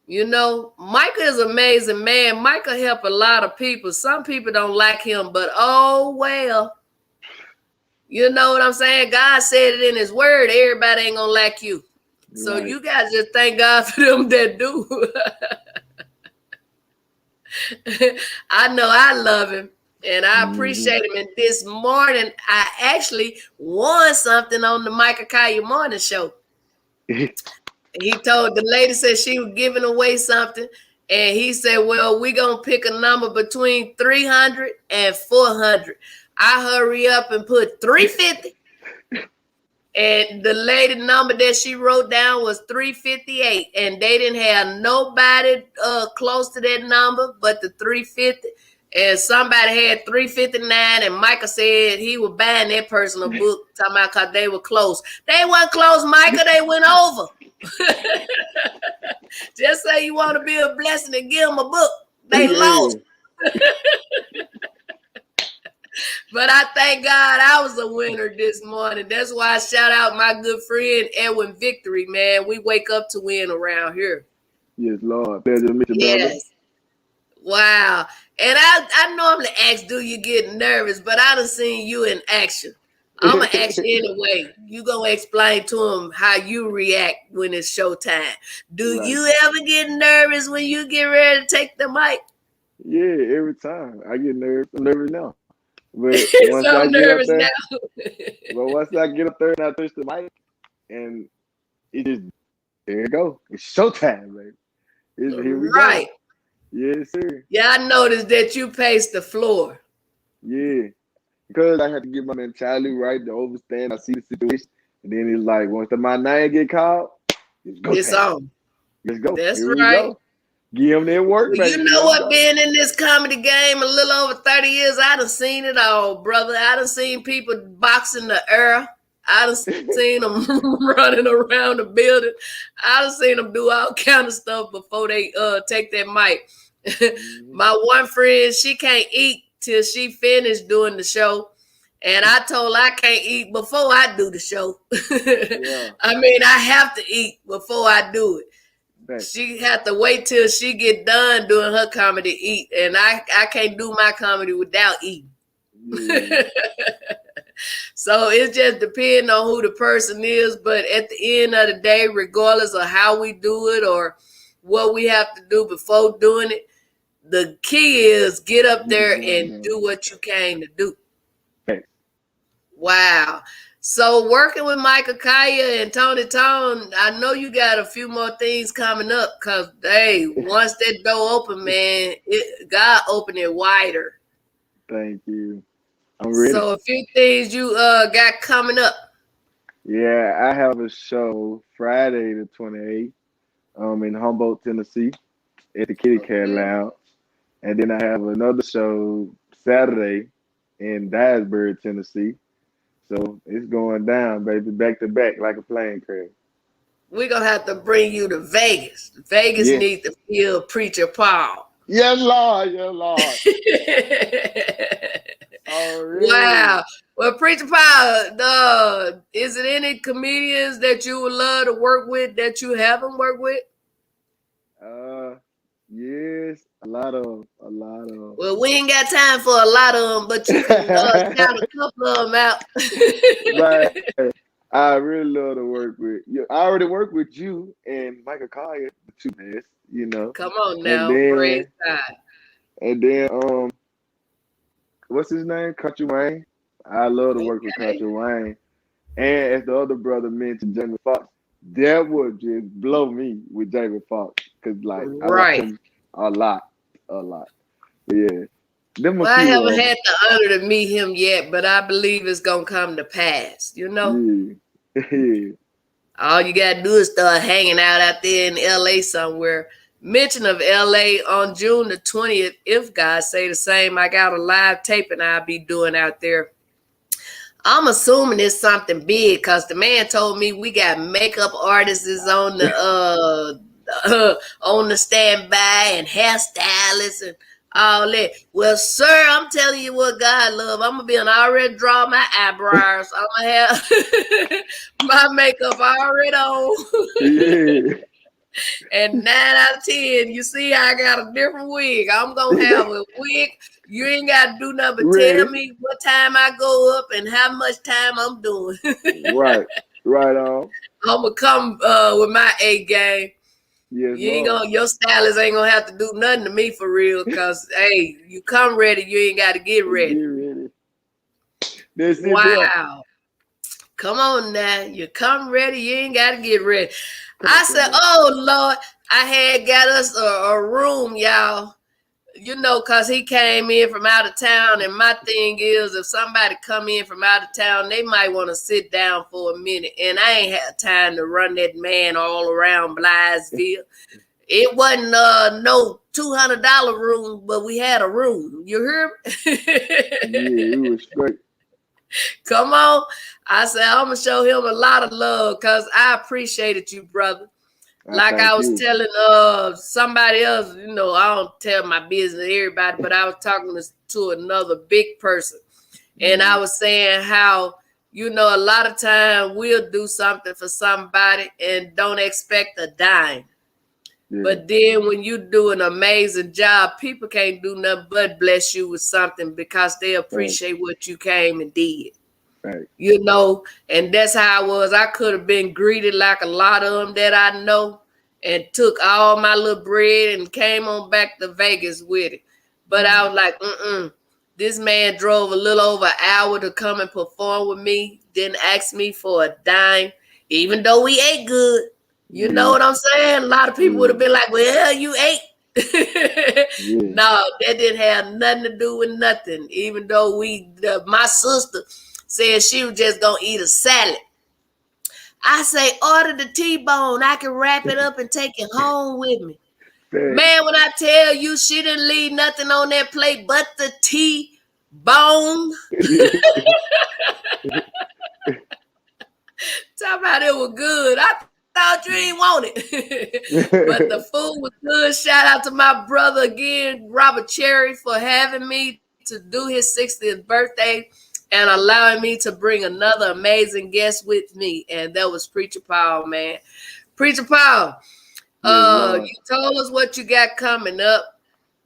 You know, Micah is an amazing man. Micah helped a lot of people. Some people don't like him, but oh well. You know what I'm saying? God said it in his word. Everybody ain't gonna like you. So you guys just thank God for them that do. I know I love him. And I appreciate him. And this morning, I actually won something on the Micah Kaya Morning Show. He told the lady, said she was giving away something. And he said, well, we're going to pick a number between 300 and 400. I hurry up and put 350. And the lady number that she wrote down was 358. And they didn't have nobody close to that number but the 350. And somebody had 359, and Micah said he was buying that person a book, talking about because they were close. They weren't close, Micah. They went over. Just say you want to be a blessing and give them a book. They lost. But I thank God I was a winner this morning. That's why I shout out my good friend Edwin Victory, man. We wake up to win around here. Yes, Lord. Pleasure to meet you, brother. Yes. Wow. And I normally ask, do you get nervous? But I done seen you in action. I'm going to ask you anyway. You going to explain to them how you react when it's showtime. Do you ever get nervous when you get ready to take the mic? Yeah, every time. I get nervous. I'm nervous now. But once so I'm nervous now. But once I get up there and I touch the mic, and it just, there you go. It's showtime, baby. Here we go. Yes, sir. Yeah, I noticed that you paced the floor. Yeah, because I had to get my mentality right to understand. I see the situation, and then it's like once my name get called, it's on. Let's go. That's right. Go. Give them their work. Well, you know what? Being in this comedy game a little over 30 years, I done seen it all, brother. I done seen people boxing the air. I done seen them running around the building. I done seen them do all kind of stuff before they take that mic. My one friend, she can't eat till she finished doing the show. And I told her I can't eat before I do the show. I mean, I have to eat before I do it. Right. She had to wait till she get done doing her comedy to eat. And I can't do my comedy without eating. So it just depends on who the person is. But at the end of the day, regardless of how we do it or what we have to do before doing it, the key is get up there and do what you came to do. Okay. Wow. So working with Michael Kaya and Tony Tone, I know you got a few more things coming up because, hey, once that door open, man, God opened it wider. Thank you. I'm ready. So a few things you got coming up. Yeah, I have a show Friday the 28th in Humboldt, Tennessee at the Kitty Cat Lounge. And then I have another show Saturday in Dyersburg, Tennessee. So it's going down, baby, back to back like a plane crash. We're going to have to bring you to Vegas. Vegas Yes. needs to feel Preacher Paul. Yes, Lord. Yes, Lord. Already. Wow. Well, Preacher Paul, is it any comedians that you would love to work with that you haven't worked with? Yes, a lot of. Well, we ain't got time for a lot of them, but you can count a couple of them out. Right. I really love to work with you. I already worked with you and Michael Collier, the two best, you know. Come on now, And then, praise God. And then, what's his name? Country Wayne. I love to work with Country Wayne. And as the other brother mentioned, Jamie Foxx, that would just blow me with Jamie Foxx. Because, like, I like him a lot. But yeah. Well, I haven't had the honor to meet him yet, but I believe it's going to come to pass, you know? Yeah. All you got to do is start hanging out there in L.A. somewhere. Mention of L.A. on June the 20th, if God say the same, I got a live taping I'll be doing out there. I'm assuming it's something big because the man told me we got makeup artists on the standby and hairstylists and all that. Well, sir, I'm telling you what God love. I'm gonna be already draw my eyebrows. I'm gonna have my makeup already on. Yeah. And 9 out of 10, you see, I got a different wig. I'm gonna have a wig. You ain't gotta do nothing but tell me what time I go up and how much time I'm doing. Right on. I'm gonna come with my A game. Yes, you ain't gonna, your stylist ain't gonna have to do nothing to me for real. Cause hey, you come ready, you ain't gotta get ready. Wow. Come on now. You come ready, you ain't gotta get ready. I said, oh Lord, I had got us a room, y'all. You know, cause he came in from out of town, and my thing is, if somebody come in from out of town, they might want to sit down for a minute, and I ain't had time to run that man all around Blythesville. It wasn't no $200 room, but we had a room. You hear me? Yeah, it was straight. Come on. I said, I'm going to show him a lot of love because I appreciated you, brother. Like I was telling somebody else, you know, I don't tell my business to everybody, but I was talking to another big person. And I was saying how, you know, a lot of time we'll do something for somebody and don't expect a dime. Yeah. But then when you do an amazing job, people can't do nothing but bless you with something because they appreciate what you came and did. Right. You know, and that's how I was. I could have been greeted like a lot of them that I know and took all my little bread and came on back to Vegas with it. But I was like, this man drove a little over an hour to come and perform with me, didn't ask me for a dime, even though we ate good. You know what I'm saying? A lot of people would have been like, well, you ate. No, that didn't have nothing to do with nothing. Even though my sister said she was just going to eat a salad. I say, order the T-bone. I can wrap it up and take it home with me. Man, when I tell you she didn't leave nothing on that plate but the T-bone. Talk about it was good. I thought you didn't want it. But the food was good. Shout out to my brother again, Robert Cherry, for having me to do his 60th birthday and allowing me to bring another amazing guest with me. And that was Preacher Paul, man. Preacher Paul, you told us what you got coming up.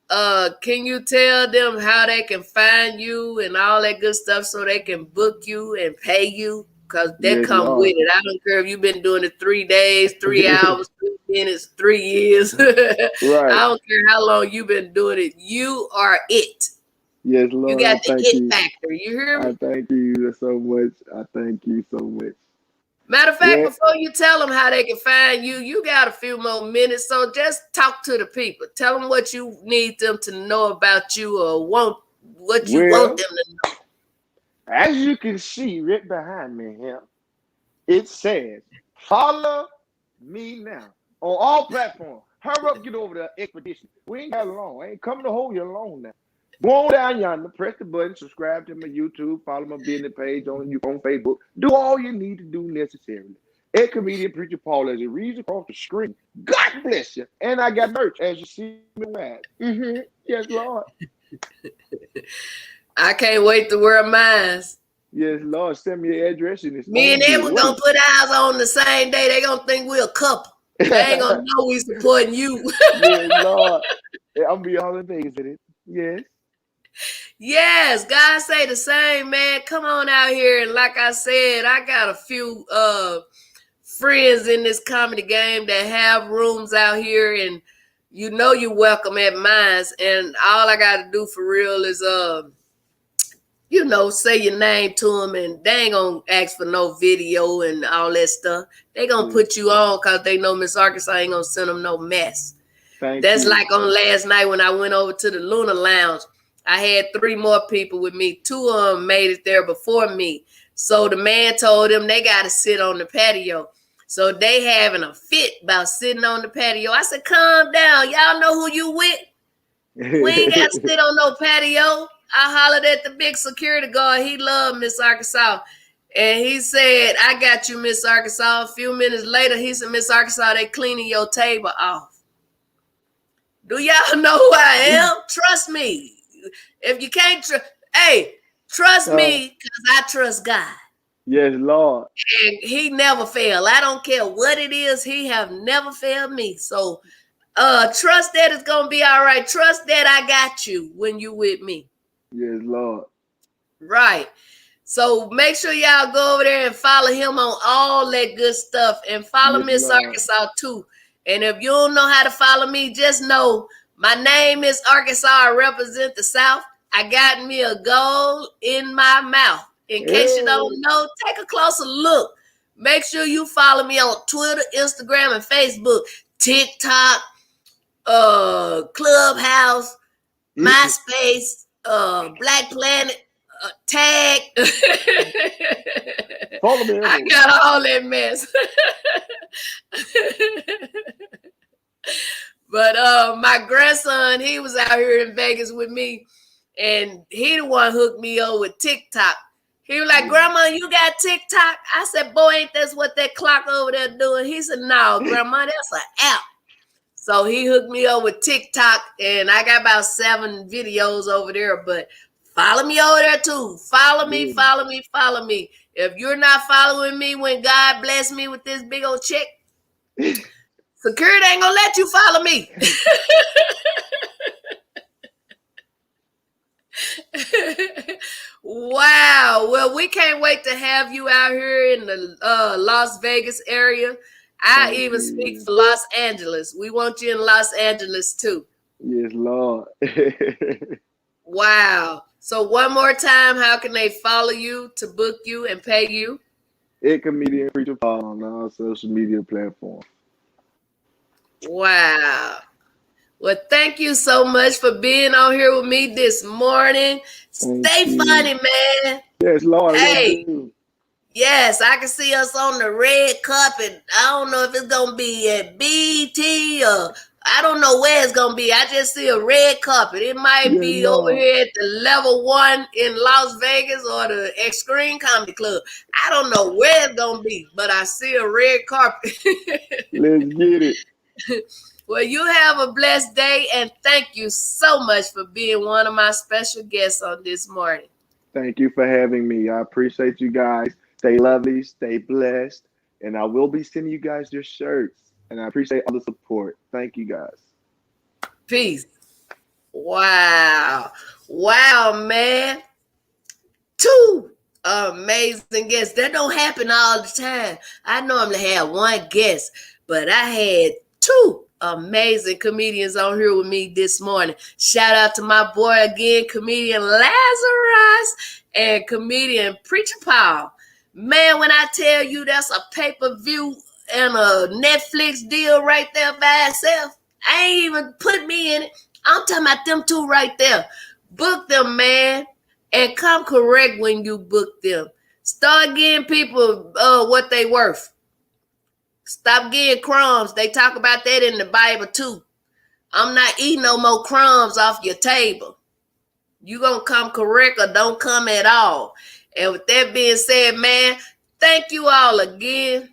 can you tell them how they can find you and all that good stuff so they can book you and pay you? Because that Yes, come with Lord. it. I don't care if you've been doing it 3 days, 3 hours, 3 minutes, 3 years. I Right. don't care how long you've been doing it. You are it. Yes, You Lord. I got the thank it you. factor. You hear I me? thank you so much. I thank you so much. Matter of fact, Yeah. before you tell them how they can find you, you got a few more minutes. So just talk to the people. Tell them what you need them to know about you or what you want Well, them to know. as you can see right behind me here, it says, follow me now on all platforms. Hurry up, get over the expedition. We ain't got long. I ain't coming to hold you long now. Go on down yonder, press the button, subscribe to my YouTube, follow my business page on Facebook. Do all you need to do necessarily. Ed Comedian Preacher Paul as it reads across the screen. God bless you. And I got merch as you see me wear. Yes, Lord. I can't wait to wear mine. Yes, Lord. Send me your address and it's Me on and the Edwin gonna way. put ours on the same day. They gonna think we're a couple. They ain't gonna know we supporting you. Yes, Lord. I'm be all in Vegas with it. Yes. Yes, God say the same, man. Come on out here. And like I said, I got a few friends in this comedy game that have rooms out here, and you know you're welcome at mine. And all I gotta do for real is say your name to them, and they ain't gonna ask for no video and all that stuff. They gonna Yes. put you on because they know MsArkansas ain't gonna send them no mess. Thank That's you. like on last night when I went over to the Luna Lounge. I had 3 more people with me. 2 of them made it there before me. So the man told them they got to sit on the patio. So they having a fit about sitting on the patio. I said, calm down. Y'all know who you with? We ain't got to sit on no patio. I hollered at the big security guard. He loved MsArkansas. And he said, I got you, MsArkansas. A few minutes later, he said, MsArkansas, they cleaning your table off. Do y'all know who I am? Trust me. If you can't trust me because I trust God. Yes, Lord. And he never failed. I don't care what it is. He have never failed me. So trust that it's gonna be all right. Trust that I got you when you with me. Yes, Lord. Right. So make sure y'all go over there and follow him on all that good stuff. And follow Yes, Miss Lord. Arkansas too. And if you don't know how to follow me, just know my name is Arkansas. I represent the South. I got me a gold in my mouth. In case you Hey. don't know, take a closer look. Make sure you follow me on Twitter, Instagram, and Facebook, TikTok, Clubhouse, MySpace, Black Planet, Tag. Follow me I everywhere. got all that mess. But my grandson, he was out here in Vegas with me, and he the one hooked me up with TikTok. He was like, Grandma, you got TikTok? I said, boy, ain't that's what that clock over there doing? He said, no, Grandma, that's an app. So he hooked me up with TikTok, and I got about 7 videos over there. But follow me over there too. Follow me, Yeah. follow me, follow me. If you're not following me when God bless me with this big old check, security ain't gonna let you follow me. Wow. Well, we can't wait to have you out here in the Las Vegas area. I Thank even speak you. for Los Angeles. We want you in Los Angeles too. Yes, Lord. Wow. So one more time, how can they follow you to book you and pay you? Ed Comedian Preacher Paul on all social media platforms. Wow. Well, thank you so much for being on here with me this morning. Thank Stay you. funny, man. Yes, Lord, will Hey, do. yes, I can see us on the red carpet. I don't know if it's gonna be at BT or I don't know where it's gonna be. I just see a red carpet. It might Yes, be over Lord. here at the level 1 in Las Vegas or the Extreme Comedy Club. I don't know where it's gonna be, but I see a red carpet. Let's get it. Well, you have a blessed day, and thank you so much for being one of my special guests on this morning. Thank you for having me. I appreciate you guys. Stay lovely, stay blessed, and I will be sending you guys your shirts. And I appreciate all the support. Thank you guys. Peace. Wow. Wow, man. Two amazing guests. That don't happen all the time. I normally have one guest, but I had two amazing comedians on here with me this morning. Shout out to my boy again, comedian Lazarus and comedian Preacher Paul. Man, when I tell you that's a pay-per-view and a Netflix deal right there by itself, I ain't even put me in it. I'm talking about them two right there. Book them, man. And come correct when you book them. Start giving people what they worth. Stop getting crumbs. They talk about that in the Bible too. I'm not eating no more crumbs off your table. You gonna come correct or don't come at all. And with that being said, man, thank you all again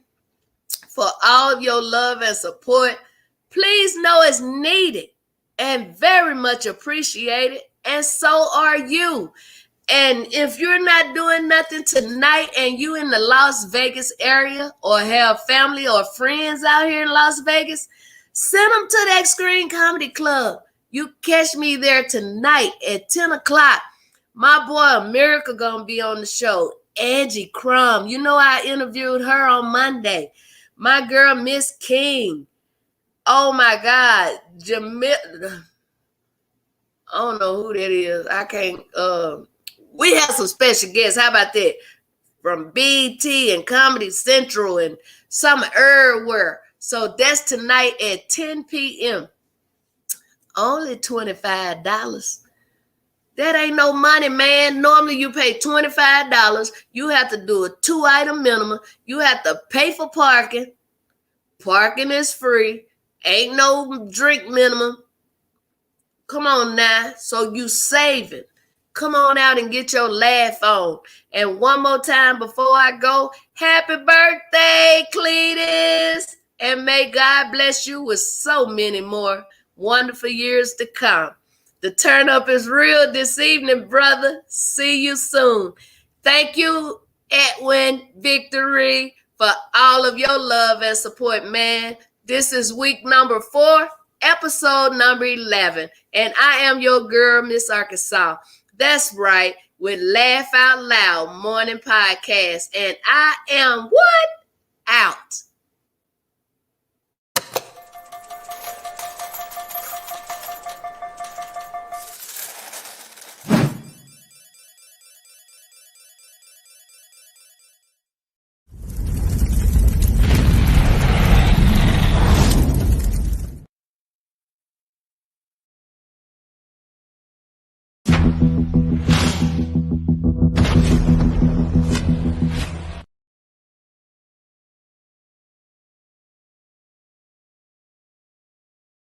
for all of your love and support. Please know it's needed and very much appreciated. And so are you. And if you're not doing nothing tonight and you in the Las Vegas area or have family or friends out here in Las Vegas, send them to that Screen Comedy Club. You catch me there tonight at 10 o'clock. My boy America gonna be on the show. Angie Crum. You know I interviewed her on Monday. My girl Miss King. Oh my God. I don't know who that is. I can't we have some special guests. How about that? From BT and Comedy Central and some everywhere. So that's tonight at 10 p.m. Only $25. That ain't no money, man. Normally you pay $25. You have to do a 2-item minimum. You have to pay for parking. Parking is free. Ain't no drink minimum. Come on now. So you saving. Come on out and get your laugh on. And one more time before I go, happy birthday, Cletus. And may God bless you with so many more wonderful years to come. The turn up is real this evening, brother. See you soon. Thank you, Edwin Victory, for all of your love and support, man. This is week number 4, episode number 11. And I am your girl, MsArkansas. That's right, with Laugh Out Loud Morning Podcast. And I am what? Out.